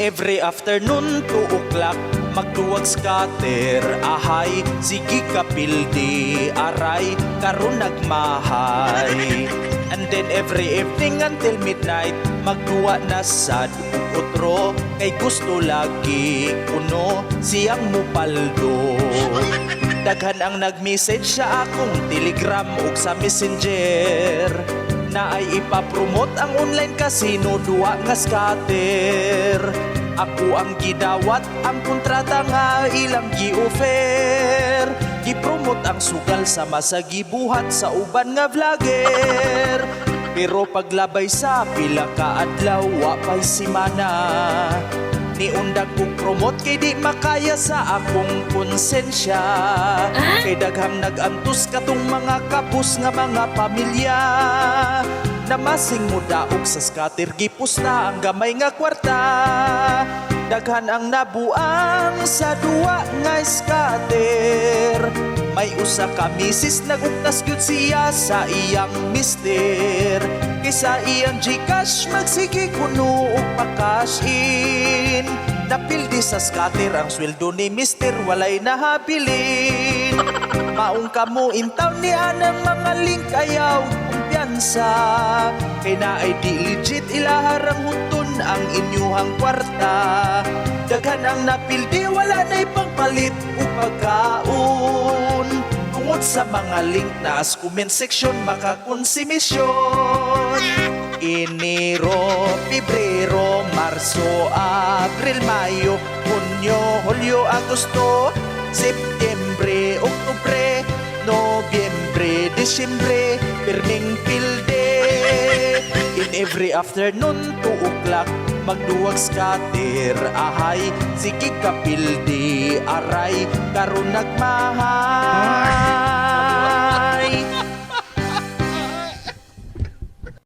every afternoon 2 o'clock magduwag scatter, ahay, sige kapildi, aray, karon nagmahay. And then every evening until midnight, magduwa na sad ug utro, kay gusto lagi kuno siyang mupaldo. Daghan ang nag-message sa akong Telegram ug sa Messenger, na ay ipapromote ang online casino duwa nga scatter. Ako ang gidawat, ang kontrata nga ilang gi-offer. Gipromote ang sugal sama sa gibuhat sa uban nga vlogger. Pero paglabay sa pila ka adlaw, wa pay simana. Niundag kong promote kay di makaya sa akong konsensya. Kay daghang nag-antos katong mga kapos nga mga pamilya. Namasing mo daog sa scatter, gipos na ang gamay nga kwarta. Daghan ang nabuang sa duwa nga scatter. May usa ka misis nagugtas gyud siya sa iyang mister. Kaysa iyang Gcash magsige kuno og pa-cash in. Napildi sa scatter ang sweldo ni mister, walay nahabilin. Maong kamo intaw niya ng mga link ayaw kumpiyansa. Kay na ay di legit ilaharang huton ang inyuhang kwarta. Daghan ang napildi, wala na ipangpalit o pagkaon. Tungod sa mga link na as comment section makakonsumisyon. Enero, Pebrero, Marso, Abril, Mayo, Hunyo, Hulyo, Agosto, Septembre, Oktubre, Nobyembre, Disyembre, pirming pilde. In every afternoon 2 o'clock magduwag scatter, ahay, sige kapildi, aray, karon nagmahay.